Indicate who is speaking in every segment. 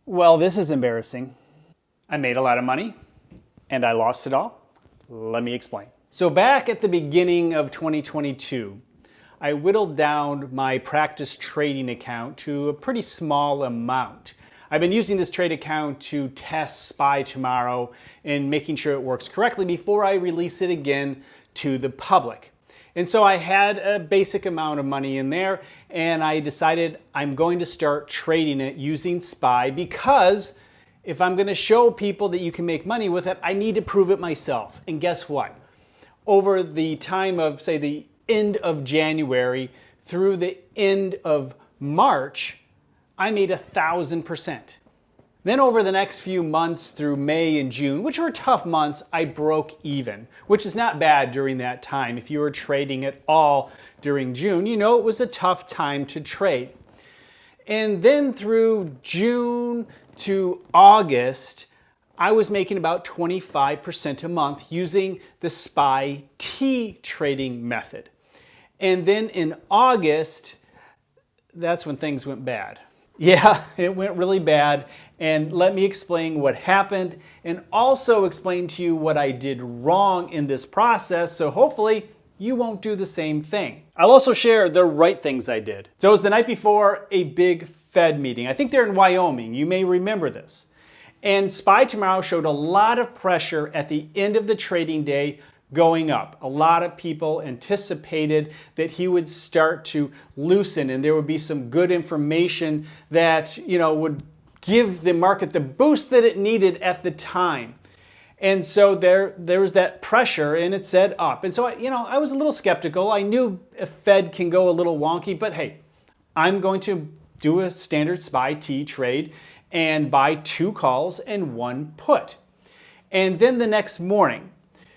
Speaker 1: Well, this is embarrassing. I made a lot of money and I lost it all. Let me explain. So back at the beginning of 2022, I whittled down my practice trading account to a pretty small amount. I've been using this trade account to test SPY tomorrow and making sure it works correctly before I release it again to the public. And so I had a basic amount of money in there and I decided I'm going to start trading it using SPY because if I'm going to show people that you can make money with it, I need to prove it myself. And guess what? Over the time of, say, the end of January through the end of March, I made 1,000%. Then over the next few months through May and June, which were tough months, I broke even, which is not bad during that time. If you were trading at all during June, you know it was a tough time to trade. And then through June to August, I was making about 25% a month using the SPY T trading method. And then in August, that's when things went bad. Yeah, it went really bad. And let me explain what happened and also explain to you what I did wrong in this process, so hopefully you won't do the same thing. I'll also share the right things I did. So it was the night before a big Fed meeting. I think they're in Wyoming. You may remember this. And SPY tomorrow showed a lot of pressure at the end of the trading day going up. A lot of people anticipated that he would start to loosen and there would be some good information that, would give the market the boost that it needed at the time. And so there was that pressure and it said up. And so, I was a little skeptical. I knew a Fed can go a little wonky, but hey, I'm going to do a standard SPY T trade and buy 2 calls and 1 put. And then the next morning,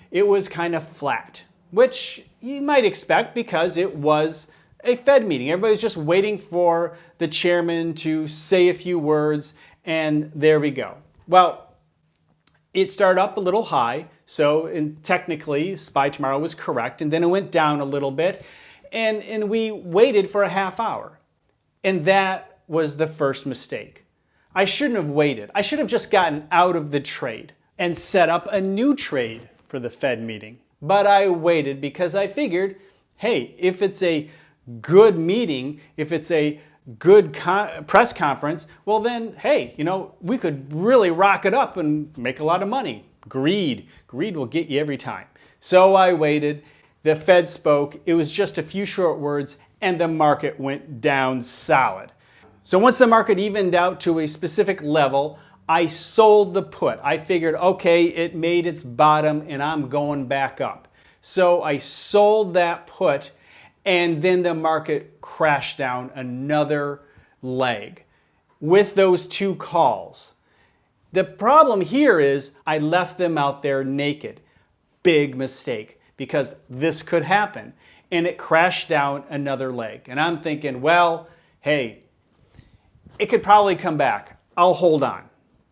Speaker 1: it was kind of flat, which you might expect because it was a Fed meeting. Everybody was just waiting for the chairman to say a few words, and there we go. Well, it started up a little high, so technically SPY tomorrow was correct, and then it went down a little bit, and we waited for a half hour. And that was the first mistake. I shouldn't have waited. I should have just gotten out of the trade and set up a new trade for the Fed meeting. But I waited because I figured, hey, if it's a good meeting, if it's a good press conference, well then, hey, we could really rock it up and make a lot of money. Greed will get you every time. So I waited, the Fed spoke, it was just a few short words, and the market went down solid. So once the market evened out to a specific level, I sold the put. I figured, okay, it made its bottom and I'm going back up. So I sold that put and then the market crashed down another leg with those 2 calls. The problem here is I left them out there naked. Big mistake because this could happen. And it crashed down another leg. And I'm thinking, well, hey, it could probably come back. I'll hold on.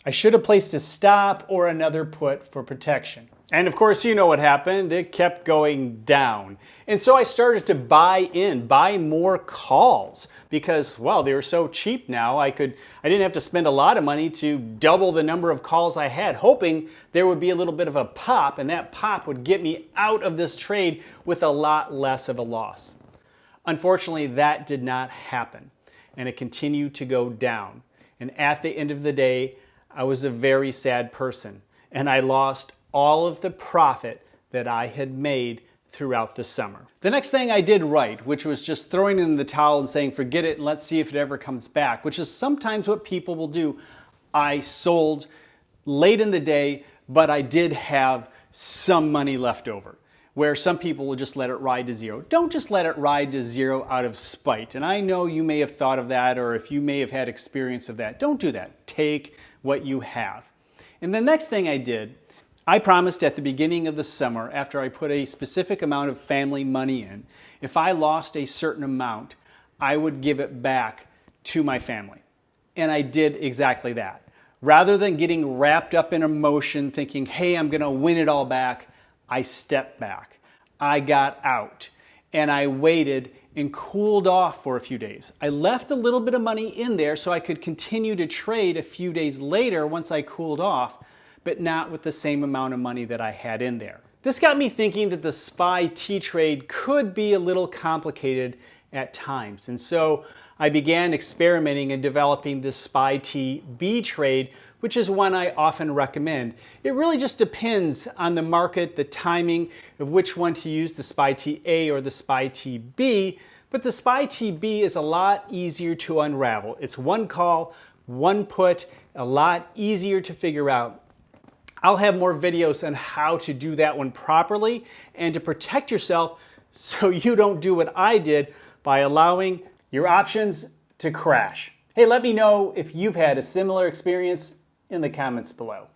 Speaker 1: I should have placed a stop or another put for protection. And of course, you know what happened. It kept going down. And so I started to buy more calls because, well, they were so cheap now. I didn't have to spend a lot of money to double the number of calls I had, hoping there would be a little bit of a pop, and that pop would get me out of this trade with a lot less of a loss. Unfortunately, that did not happen, and it continued to go down. And at the end of the day, I was a very sad person, and I lost all of the profit that I had made throughout the summer. The next thing I did right, which was just throwing in the towel and saying, forget it and let's see if it ever comes back, which is sometimes what people will do. I sold late in the day, but I did have some money left over, where some people will just let it ride to zero. Don't just let it ride to zero out of spite. And I know you may have thought of that, or if you may have had experience of that, don't do that. Take what you have. And the next thing I did, I promised at the beginning of the summer, after I put a specific amount of family money in, if I lost a certain amount, I would give it back to my family. And I did exactly that. Rather than getting wrapped up in emotion, thinking, hey, I'm going to win it all back, I stepped back. I got out and I waited and cooled off for a few days. I left a little bit of money in there so I could continue to trade a few days later once I cooled off, but not with the same amount of money that I had in there. This got me thinking that the SPY T trade could be a little complicated at times. And so I began experimenting and developing the SPY T B trade, which is one I often recommend. It really just depends on the market, the timing of which one to use, the SPY T A or the SPY T B. But the SPY T B is a lot easier to unravel. It's one call, one put, a lot easier to figure out. I'll have more videos on how to do that one properly and to protect yourself so you don't do what I did by allowing your options to crash. Hey, let me know if you've had a similar experience in the comments below.